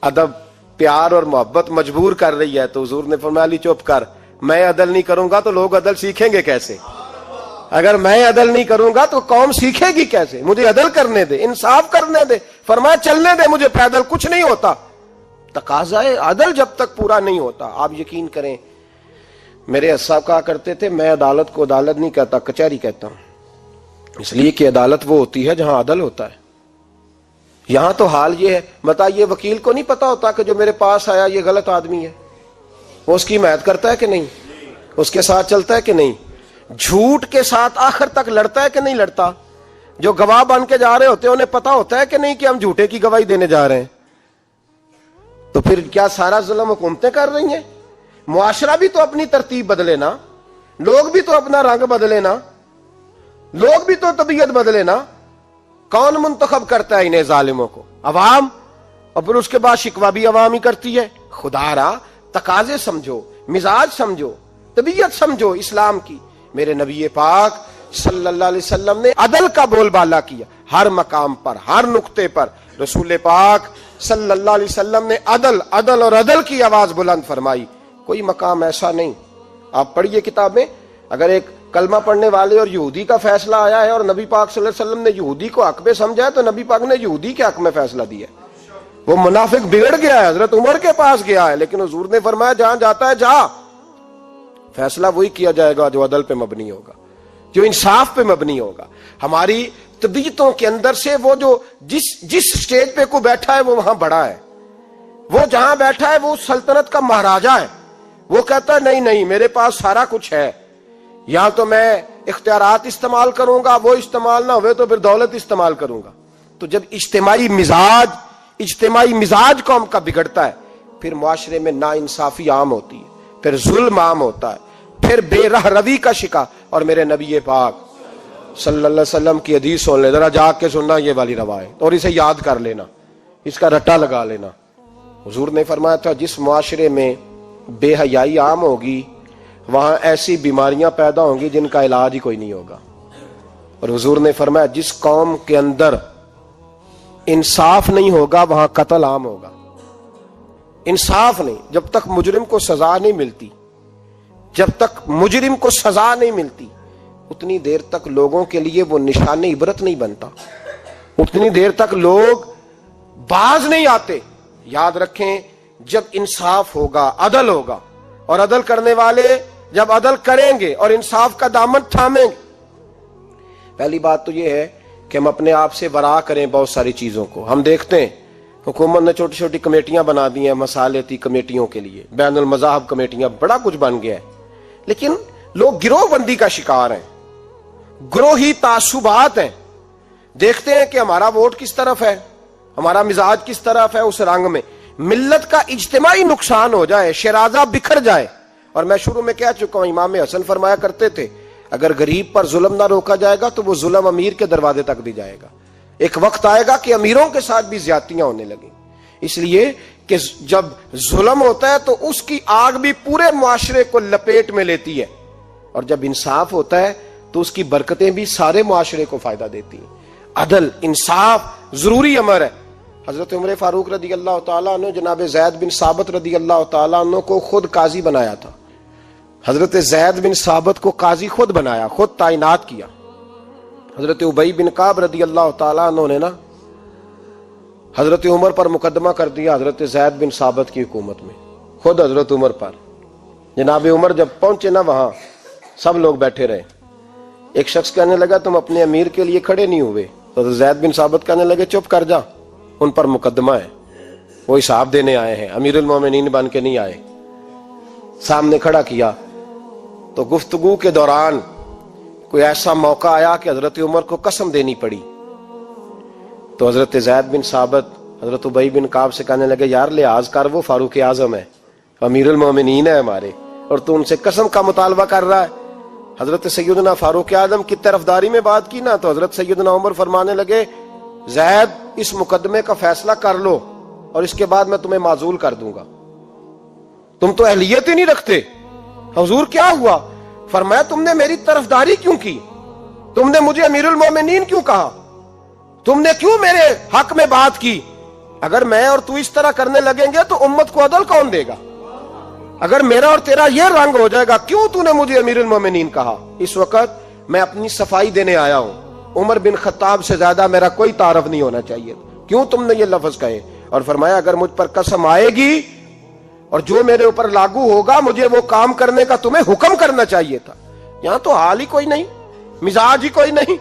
ادب پیار اور محبت مجبور کر رہی ہے. تو حضور نے فرمایا علی چپ کر، میں عدل نہیں کروں گا تو لوگ عدل سیکھیں گے کیسے؟ اگر میں عدل نہیں کروں گا تو قوم سیکھے گی کیسے؟ مجھے عدل کرنے دے، انصاف کرنے دے. فرمایا چلنے دے مجھے پیدل، کچھ نہیں ہوتا. تقاضا عدل جب تک پورا نہیں ہوتا. آپ یقین کریں میرے صاحب کہا کرتے تھے میں عدالت کو عدالت نہیں کہتا، کچہری کہتا ہوں، اس لیے کہ عدالت وہ ہوتی ہے جہاں عدل ہوتا ہے. یہاں تو حال یہ ہے، بتائیے وکیل کو نہیں پتا ہوتا کہ جو میرے پاس آیا یہ غلط آدمی ہے، وہ اس کی حمایت کرتا ہے کہ نہیں، اس کے ساتھ چلتا ہے کہ نہیں، جھوٹ کے ساتھ آخر تک لڑتا ہے کہ نہیں لڑتا. جو گواہ بن کے جا رہے ہوتے ہیں انہیں پتا ہوتا ہے کہ نہیں کہ ہم جھوٹے کی گواہی دینے جا رہے ہیں. تو پھر کیا سارا ظلم حکومتیں کر رہی ہیں؟ معاشرہ بھی تو اپنی ترتیب بدلے نا، لوگ بھی تو اپنا رنگ بدلے نا، لوگ بھی تو طبیعت بدلے نا. کون منتخب کرتا ہے انہیں ظالموں کو؟ عوام. اور پھر اس کے بعد شکوہ بھی عوام ہی کرتی ہے. خدا را تقاضے سمجھو، مزاج سمجھو، طبیعت سمجھو اسلام کی. میرے نبی پاک صلی اللہ علیہ وسلم نے عدل کا بول بالا کیا ہر مقام پر، ہر نقطے پر. رسول پاک صلی اللہ علیہ وسلم نے عدل عدل اور عدل کی آواز بلند فرمائی. کوئی مقام ایسا نہیں. آپ پڑھیے کتابیں، اگر ایک کلمہ پڑھنے والے اور یہودی کا فیصلہ آیا ہے اور نبی پاک صلی اللہ علیہ وسلم نے یہودی کو حق میں سمجھا ہے تو نبی پاک نے یہودی کے حق میں فیصلہ دیا. وہ منافق بگڑ گیا ہے، حضرت عمر کے پاس گیا ہے، لیکن حضور نے فرمایا جہاں جاتا ہے جا، فیصلہ وہی کیا جائے گا جو عدل پہ مبنی ہوگا، جو انصاف پہ مبنی ہوگا. ہماری طبیعتوں کے اندر سے وہ جو جس سٹیج پہ کو بیٹھا ہے وہ وہاں بڑا ہے، وہ جہاں بیٹھا ہے وہ سلطنت کا مہاراجا ہے. وہ کہتا ہے نہیں نہیں میرے پاس سارا کچھ ہے، یا تو میں اختیارات استعمال کروں گا، وہ استعمال نہ ہوئے تو پھر دولت استعمال کروں گا. تو جب اجتماعی مزاج قوم کا بگڑتا ہے پھر معاشرے میں ناانصافی عام ہوتی ہے، پھر ظلم عام ہوتا ہے، پھر بے رہ روی کا شکار. اور میرے نبی پاک صلی اللہ علیہ وسلم کی حدیث سن لے، ذرا جا کے سننا یہ والی روایت اور اسے یاد کر لینا، اس کا رٹا لگا لینا. حضور نے فرمایا تھا جس معاشرے میں بے حیائی عام ہوگی وہاں ایسی بیماریاں پیدا ہوں گی جن کا علاج ہی کوئی نہیں ہوگا. اور حضور نے فرمایا جس قوم کے اندر انصاف نہیں ہوگا وہاں قتل عام ہوگا. انصاف نہیں، جب تک مجرم کو سزا نہیں ملتی، جب تک مجرم کو سزا نہیں ملتی اتنی دیر تک لوگوں کے لیے وہ نشان عبرت نہیں بنتا، اتنی دیر تک لوگ باز نہیں آتے. یاد رکھیں جب انصاف ہوگا، عدل ہوگا، اور عدل کرنے والے جب عدل کریں گے اور انصاف کا دامن تھامیں گے. پہلی بات تو یہ ہے کہ ہم اپنے آپ سے ورا کریں بہت ساری چیزوں کو. ہم دیکھتے ہیں حکومت نے چھوٹی چھوٹی کمیٹیاں بنا دی ہیں مصالحتی کمیٹیوں کے لیے، بین المذاہب کمیٹیاں، بڑا کچھ بن گیا ہے، لیکن لوگ گروہ بندی کا شکار ہیں، گروہی تعصبات ہیں. دیکھتے ہیں کہ ہمارا ووٹ کس طرف ہے، ہمارا مزاج کس طرف ہے، اس رنگ میں ملت کا اجتماعی نقصان ہو جائے، شیرازہ بکھر جائے. اور میں شروع میں کہہ چکا ہوں امام حسن فرمایا کرتے تھے اگر غریب پر ظلم نہ روکا جائے گا تو وہ ظلم امیر کے دروازے تک بھی جائے گا. ایک وقت آئے گا کہ امیروں کے ساتھ بھی زیادتیاں ہونے لگیں، اس لیے کہ جب ظلم ہوتا ہے تو اس کی آگ بھی پورے معاشرے کو لپیٹ میں لیتی ہے، اور جب انصاف ہوتا ہے تو اس کی برکتیں بھی سارے معاشرے کو فائدہ دیتی ہیں. عدل انصاف ضروری امر ہے. حضرت عمر فاروق رضی اللہ تعالیٰ عنہ جناب زید بن ثابت رضی اللہ تعالیٰ عنہ کو خود قاضی بنایا تھا. حضرت زید بن ثابت کو قاضی خود بنایا، خود تعینات کیا. حضرت ابی بن کعب رضی اللہ تعالیٰ عنہ نے نا حضرت عمر پر مقدمہ کر دیا حضرت زید بن ثابت کی حکومت میں، خود حضرت عمر پر. جناب عمر جب پہنچے نا وہاں سب لوگ بیٹھے رہے. ایک شخص کہنے لگا تم اپنے امیر کے لیے کھڑے نہیں ہوئے، تو حضرت زید بن ثابت کہنے لگے چپ کر جا، ان پر مقدمہ ہے، وہ حساب دینے آئے ہیں، امیر المومنین بن کے نہیں آئے. سامنے کھڑا کیا، تو گفتگو کے دوران کوئی ایسا موقع آیا کہ حضرت عمر کو قسم دینی پڑی. تو حضرت زید بن ثابت حضرت ابی بن کعب سے کہنے لگے یار لحاظ کر، وہ فاروق اعظم ہے، امیر المومنین ہے ہمارے، اور تو ان سے قسم کا مطالبہ کر رہا ہے. حضرت سیدنا فاروق اعظم کی طرفداری میں بات کی نا، تو حضرت سیدنا عمر فرمانے لگے زید اس مقدمے کا فیصلہ کر لو اور اس کے بعد میں تمہیں معزول کر دوں گا، تم تو اہلیت ہی نہیں رکھتے. حضور کیا ہوا؟ فرمایا تم نے میری طرفداری کیوں کی؟ تم نے مجھے امیر المومنین کیوں کہا؟ تم نے کیوں میرے حق میں بات کی؟ اگر میں اور تو اس طرح کرنے لگیں گے تو امت کو عدل کون دے گا؟ اگر میرا اور تیرا یہ رنگ ہو جائے گا، کیوں تو نے مجھے امیر المومنین کہا؟ اس وقت میں اپنی صفائی دینے آیا ہوں، عمر بن خطاب سے زیادہ میرا کوئی تعارف نہیں ہونا چاہیے، کیوں تم نے یہ لفظ کہے؟ اور فرمایا اگر مجھ پر قسم آئے گی اور جو میرے اوپر لاگو ہوگا مجھے وہ کام کرنے کا تمہیں حکم کرنا چاہیے تھا. یہاں تو حال ہی کوئی نہیں، مزاج ہی کوئی نہیں.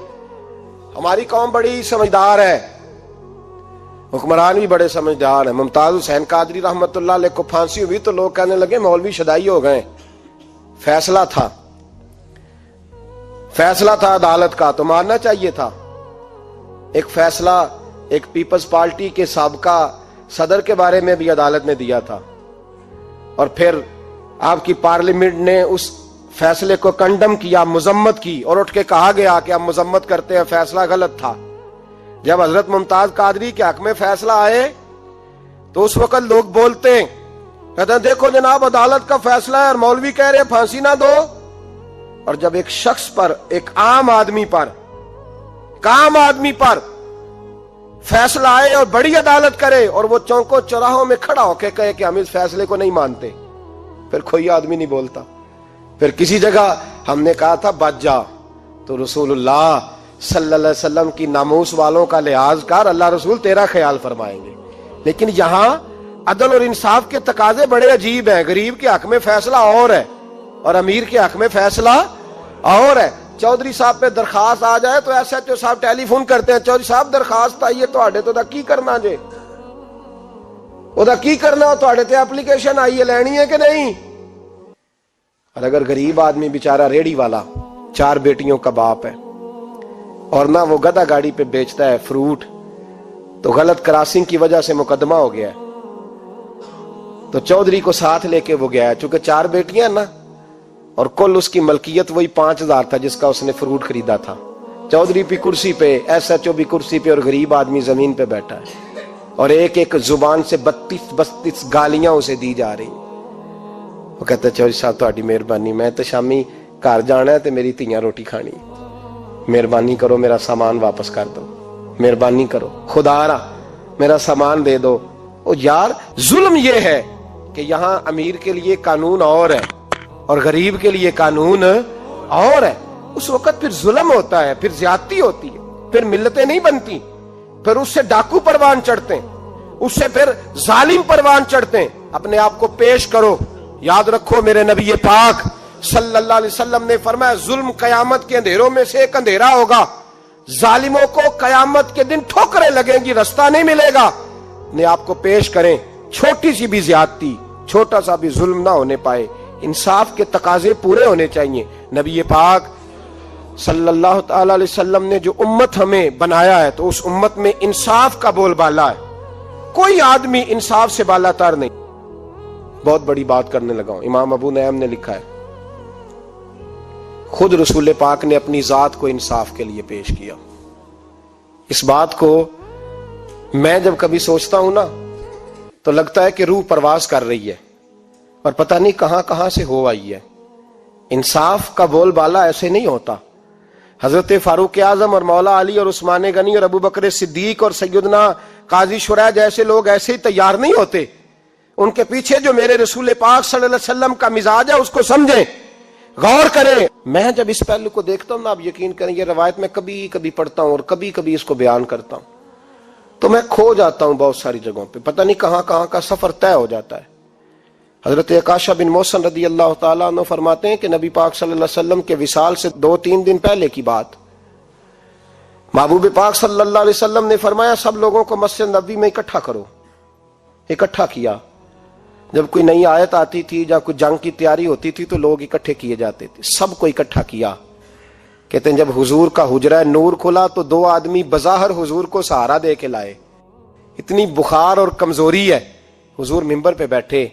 ہماری قوم بڑی سمجھدار ہے، حکمران بھی بڑے سمجھدار ہیں. ممتاز حسین قادری رحمت اللہ علیہ کو پھانسی ہوئی تو لوگ کہنے لگے مولوی شدائی ہو گئے. فیصلہ تھا عدالت کا تو ماننا چاہیے تھا. ایک فیصلہ ایک پیپلز پارٹی کے سابقہ صدر کے بارے میں بھی عدالت نے دیا تھا، اور پھر آپ کی پارلیمنٹ نے اس فیصلے کو کنڈم کیا، مذمت کی، اور اٹھ کے کہا گیا کہ ہم مذمت کرتے ہیں، فیصلہ غلط تھا. جب حضرت ممتاز قادری کے حق میں فیصلہ آئے تو اس وقت لوگ بولتے ہیں، کہتے ہیں دیکھو جناب عدالت کا فیصلہ ہے اور مولوی کہہ رہے پھانسی نہ دو. اور جب ایک شخص پر، ایک عام آدمی پر فیصلہ آئے اور بڑی عدالت کرے اور وہ چوکوں چوراہوں میں کھڑا ہو کے کہے کہ ہم اس فیصلے کو نہیں مانتے، پھر کوئی آدمی نہیں بولتا. پھر کسی جگہ ہم نے کہا تھا بچ جا، تو رسول اللہ صلی اللہ علیہ وسلم کی ناموس والوں کا لحاظ کر، اللہ رسول تیرا خیال فرمائیں گے. لیکن یہاں عدل اور انصاف کے تقاضے بڑے عجیب ہیں. غریب کے حق میں فیصلہ اور ہے اور امیر کے حق میں فیصلہ اور ہے. چودھری صاحب پہ درخواست آ جائے تو ایس ایچ او صاحب ٹیلی فون کرتے ہیں، چودھری صاحب درخواست آئی ہے تواڈے تو کی کرنا جے، وہ کی کرنا، تواڈے تے اپلیکیشن آئی ہے، لینی ہے کہ نہیں؟ اور اگر غریب آدمی بیچارہ ریڑھی والا 4 بیٹیوں کا باپ ہے اور نہ وہ گدھا گاڑی پہ بیچتا ہے فروٹ، تو غلط کراسنگ کی وجہ سے مقدمہ ہو گیا ہے، تو چودھری کو ساتھ لے کے وہ گیا ہے، چونکہ 4 بیٹیاں نا، اور کل اس کی ملکیت وہی 5000 تھا جس کا اس نے فروٹ خریدا تھا. چودھری بھی کرسی پہ، ایس ایچ او بھی کرسی پہ، اور غریب آدمی زمین پہ بیٹھا ہے، اور ایک ایک زبان سے 32 گالیاں اسے دی جا رہی. وہ کہتا ہے چودھری صاحب تہاڈی مہربانی، میں تو شامی گھر جانا ہے تے میری تیاں روٹی کھانی، مہربانی کرو میرا سامان واپس کر دو، مہربانی کرو خدا را میرا سامان دے دو. او یار ظلم یہ ہے کہ یہاں امیر کے لیے قانون اور ہے اور غریب کے لیے قانون اور ہے. اس وقت پھر ظلم ہوتا ہے، پھر زیادتی ہوتی ہے، پھر ملتیں نہیں بنتی، پھر اس سے ڈاکو پروان چڑھتے ہیں، اس سے پھر ظالم پروان چڑھتے ہیں. اپنے آپ کو پیش کرو. یاد رکھو میرے نبی پاک صلی اللہ علیہ وسلم نے فرمایا ظلم قیامت کے اندھیروں میں سے ایک اندھیرا ہوگا. ظالموں کو قیامت کے دن ٹھوکریں لگیں گی، رستہ نہیں ملے گا. اپنے آپ کو پیش کریں، چھوٹی سی بھی زیادتی، چھوٹا سا بھی ظلم نہ ہونے پائے. انصاف کے تقاضے پورے ہونے چاہیے. نبی پاک صلی اللہ تعالی علیہ وسلم نے جو امت ہمیں بنایا ہے تو اس امت میں انصاف کا بول بالا ہے. کوئی آدمی انصاف سے بالا تر نہیں. بہت بڑی بات کرنے لگا ہوں. امام ابو نعیم نے لکھا ہے خود رسول پاک نے اپنی ذات کو انصاف کے لیے پیش کیا. اس بات کو میں جب کبھی سوچتا ہوں نا تو لگتا ہے کہ روح پرواز کر رہی ہے اور پتہ نہیں کہاں کہاں سے ہو آئی ہے. انصاف کا بول بالا ایسے نہیں ہوتا. حضرت فاروق اعظم اور مولا علی اور عثمان غنی اور ابو بکر صدیق اور سیدنا قاضی شریح جیسے لوگ ایسے ہی تیار نہیں ہوتے. ان کے پیچھے جو میرے رسول پاک صلی اللہ علیہ وسلم کا مزاج ہے اس کو سمجھیں، غور کریں. میں جب اس پہلو کو دیکھتا ہوں نا، آپ یقین کریں یہ روایت میں کبھی کبھی پڑھتا ہوں اور کبھی کبھی اس کو بیان کرتا ہوں تو میں کھو جاتا ہوں بہت ساری جگہوں پہ. پتہ نہیں کہاں کہاں کا سفر طے ہو جاتا ہے. حضرت عکاشہ بن محصن رضی اللہ تعالیٰ عنہ فرماتے ہیں کہ نبی پاک صلی اللہ علیہ وسلم کے وصال سے 2-3 دن پہلے کی بات، محبوب پاک صلی اللہ علیہ وسلم نے فرمایا سب لوگوں کو مسجد نبوی میں اکٹھا کرو. اکٹھا کیا جب کوئی نئی آیت آتی تھی یا کوئی جنگ کی تیاری ہوتی تھی تو لوگ اکٹھے کیے جاتے تھے، سب کو اکٹھا کیا. کہتے ہیں جب حضور کا حجرہ نور کھلا تو 2 آدمی بظاہر حضور کو سہارا دے کے لائے. اتنی بخار اور کمزوری ہے. حضور منبر پہ بیٹھے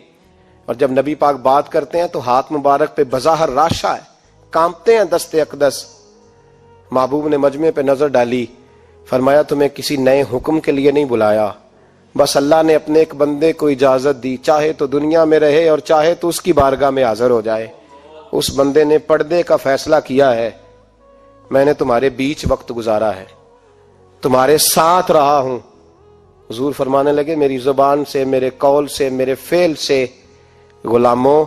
اور جب نبی پاک بات کرتے ہیں تو ہاتھ مبارک پہ بظاہر راشا ہے، کانپتے ہیں دست اقدس. محبوب نے مجمع پہ نظر ڈالی، فرمایا تمہیں کسی نئے حکم کے لیے نہیں بلایا، بس اللہ نے اپنے ایک بندے کو اجازت دی، چاہے تو دنیا میں رہے اور چاہے تو اس کی بارگاہ میں حاضر ہو جائے. اس بندے نے پردے کا فیصلہ کیا ہے، میں نے تمہارے بیچ وقت گزارا ہے، تمہارے ساتھ رہا ہوں. حضور فرمانے لگے میری زبان سے، میرے قول سے، میرے فعل سے غلاموں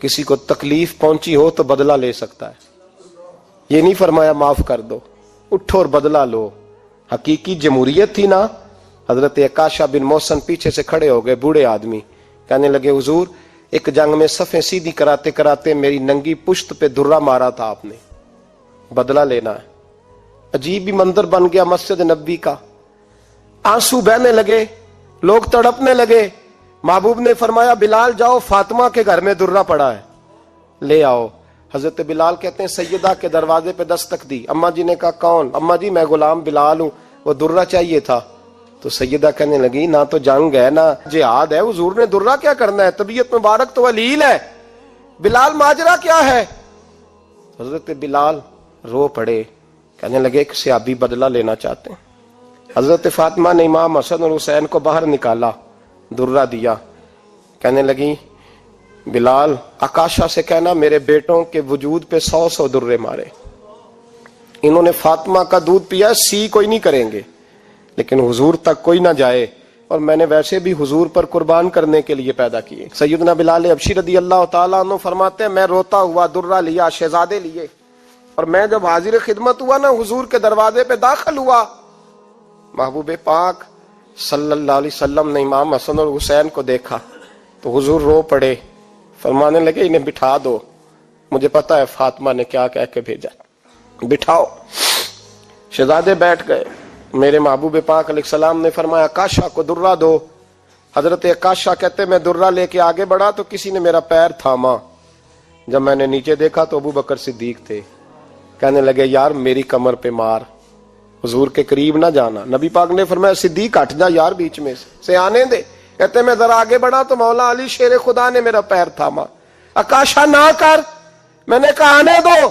کسی کو تکلیف پہنچی ہو تو بدلہ لے سکتا ہے. یہ نہیں فرمایا معاف کر دو، اٹھو اور بدلہ لو. حقیقی جمہوریت تھی نا. حضرت عکاشہ بن محسن پیچھے سے کھڑے ہو گئے، بوڑھے آدمی، کہنے لگے حضور ایک جنگ میں صفیں سیدھی کراتے کراتے میری ننگی پشت پہ درہ مارا تھا آپ نے، بدلہ لینا ہے. عجیب ہی منظر بن گیا مسجد نبوی کا. آنسو بہنے لگے، لوگ تڑپنے لگے. محبوب نے فرمایا بلال جاؤ، فاطمہ کے گھر میں درہ پڑا ہے، لے آؤ. حضرت بلال کہتے ہیں سیدہ کے دروازے پہ دستک دی. اماں جی نے کہا کون؟ اماں جی میں غلام بلال ہوں، وہ درہ چاہیے تھا. تو سیدہ کہنے لگی نہ تو جنگ ہے نہ جہاد ہے، حضور نے درہ کیا کرنا ہے، طبیعت مبارک تو علیل ہے. بلال ماجرا کیا ہے؟ حضرت بلال رو پڑے، کہنے لگے ایک صحابی بدلہ لینا چاہتے ہیں. حضرت فاطمہ نے امام حسن اور حسین کو باہر نکالا، درہ دیا. کہنے لگی بلال عکاشہ سے کہنا میرے بیٹوں کے وجود پہ 100 درے مارے. انہوں نے فاطمہ کا دودھ پیا، سی کوئی نہیں کریں گے لیکن حضور تک کوئی نہ جائے، اور میں نے ویسے بھی حضور پر قربان کرنے کے لیے پیدا کیے. سیدنا بلال حبشی رضی اللہ تعالیٰ عنہ فرماتے ہیں میں روتا ہوا درہ لیا، شہزادے لیے، اور میں جب حاضر خدمت ہوا نا حضور کے دروازے پہ داخل ہوا، محبوب پاک صلی اللہ علیہ وسلم نے امام حسن اور حسین کو دیکھا تو حضور رو پڑے، فرمانے لگے انہیں بٹھا دو، مجھے پتا ہے فاطمہ نے کیا کہہ کے بھیجا، بٹھاؤ. شہزادے بیٹھ گئے. میرے محبوب پاک علیہ السلام نے فرمایا عکاشہ کو درہ دو. حضرت عکاشہ کہتے میں درہ لے کے آگے بڑھا تو کسی نے میرا پیر تھاما. جب میں نے نیچے دیکھا تو ابو بکر صدیق تھے. کہنے لگے یار میری کمر پہ مار، حضور کے قریب نہ جانا. نبی پاک نے فرمایا صدیق ہٹ جا یار بیچ میں سے آنے دے. کہتے میں ذرا آگے بڑھا تو مولا علی شیر خدا نے میرا پیر تھاما. عکاشہ نہ کر، میں نے کہا آنے دو.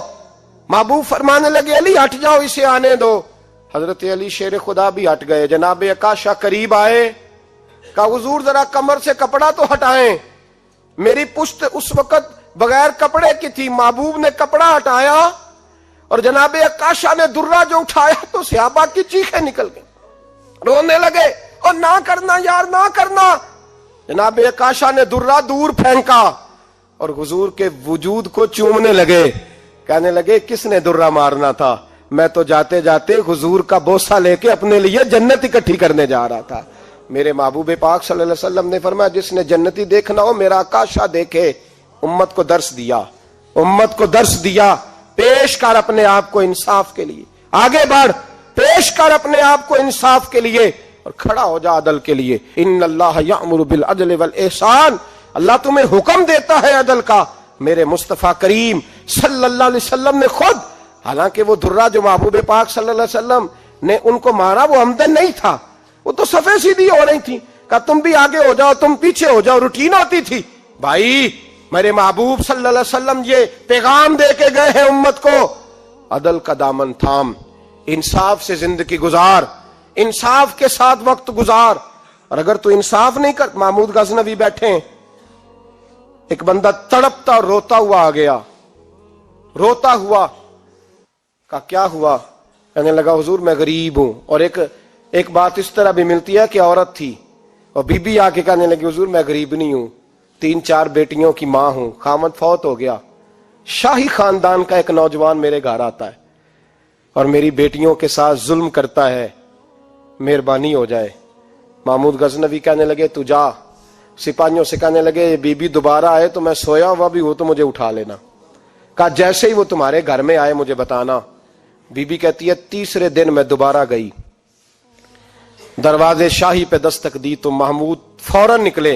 محبوب فرمانے لگے علی ہٹ جاؤ اسے آنے دو. حضرت علی شیر خدا بھی ہٹ گئے. جناب عکاشہ قریب آئے، کہا حضور ذرا کمر سے کپڑا تو ہٹائیں، میری پشت اس وقت بغیر کپڑے کی تھی. محبوب نے کپڑا ہٹایا اور جناب عکاشہ نے درہ جو اٹھایا تو صحابہ کی چیخیں نکل گئی، رونے لگے اور نہ کرنا یار نہ کرنا. جناب عکاشہ نے درہ دور پھینکا اور حضور کے وجود کو چومنے لگے. کہنے لگے کس نے درہ مارنا تھا؟ میں تو جاتے جاتے حضور کا بوسہ لے کے اپنے لیے جنت اکٹھی کرنے جا رہا تھا. میرے محبوب پاک صلی اللہ علیہ وسلم نے فرمایا جس نے جنتی دیکھنا ہو میرا عکاشہ دیکھے. امت کو درس دیا، امت کو درس دیا. پیش کر اپنے آپ کو انصاف کے لیے، آگے بڑھ، پیش کر اپنے آپ کو انصاف کے لیے اور کھڑا ہو جا عدل کے لیے. ان اللہ یأمر بالعدل والاحسان، اللہ تمہیں حکم دیتا ہے عدل کا. میرے مصطفیٰ کریم صلی اللہ علیہ وسلم نے خود، حالانکہ وہ درہ جو محبوب پاک صلی اللہ علیہ وسلم نے ان کو مارا وہ عمدن نہیں تھا، وہ تو صفیں سیدھی ہو رہی تھی. کہا تم بھی آگے ہو جاؤ، تم پیچھے ہو جاؤ، روٹین ہوتی تھی. بھائی میرے محبوب صلی اللہ علیہ وسلم یہ پیغام دے کے گئے ہیں امت کو، عدل کا دامن تھام، انصاف سے زندگی گزار، انصاف کے ساتھ وقت گزار. اور اگر تو انصاف نہیں کر، محمود غزنوی بیٹھے ہیں، ایک بندہ تڑپتا اور روتا ہوا آ گیا، روتا ہوا. کہا کیا ہوا؟ کہنے لگا حضور میں غریب ہوں. اور ایک بات اس طرح بھی ملتی ہے کہ عورت تھی اور بی بی آ کے کہنے لگی حضور میں غریب نہیں ہوں، 3-4 بیٹیوں کی ماں ہوں، خامد فوت ہو گیا. شاہی خاندان کا ایک نوجوان میرے گھر آتا ہے اور میری بیٹیوں کے ساتھ ظلم کرتا ہے، مہربانی ہو جائے. محمود غزنوی کہنے لگے تو جا. سپاہیوں سے کہنے لگے یہ بی بی دوبارہ آئے تو میں سویا ہوا بھی ہوں تو مجھے اٹھا لینا. کہا جیسے ہی وہ تمہارے گھر میں آئے مجھے بتانا. بی بی کہتی ہے تیسرے دن میں دوبارہ گئی، دروازے شاہی پہ دستک دی تو محمود فوراً نکلے.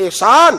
ihsan।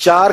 4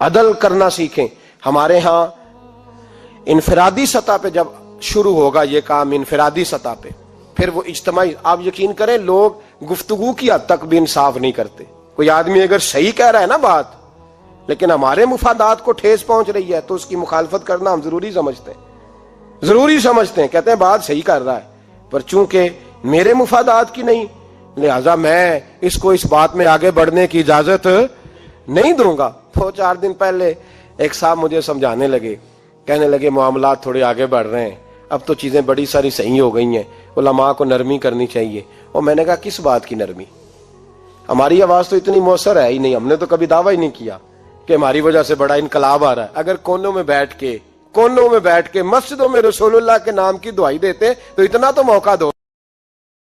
عدل کرنا سیکھیں. ہمارے ہاں انفرادی سطح پہ جب شروع ہوگا یہ کام، انفرادی سطح پہ، پھر وہ اجتماعی. آپ یقین کریں لوگ گفتگو کی حد تک بھی انصاف نہیں کرتے. کوئی آدمی اگر صحیح کہہ رہا ہے نا بات، لیکن ہمارے مفادات کو ٹھیس پہنچ رہی ہے، تو اس کی مخالفت کرنا ہم ضروری سمجھتے ہیں. کہتے ہیں بات صحیح کر رہا ہے، پر چونکہ میرے مفادات کی نہیں، لہذا میں اس کو اس بات میں آگے بڑھنے کی اجازت نہیں دوں گا. 2-4 دن پہلے ایک صاحب مجھے سمجھانے لگے، کہنے لگے معاملات تھوڑے آگے بڑھ رہے ہیں، اب تو چیزیں بڑی ساری صحیح ہو گئی ہیں، علماء کو نرمی کرنی چاہیے. اور میں نے کہا کس بات کی نرمی؟ ہماری آواز تو اتنی مؤثر ہے ہی نہیں، ہم نے تو کبھی دعویٰ ہی نہیں کیا کہ ہماری وجہ سے بڑا انقلاب آ رہا ہے. اگر کونوں میں بیٹھ کے مسجدوں میں رسول اللہ کے نام کی دعائی دیتے تو اتنا تو موقع دو.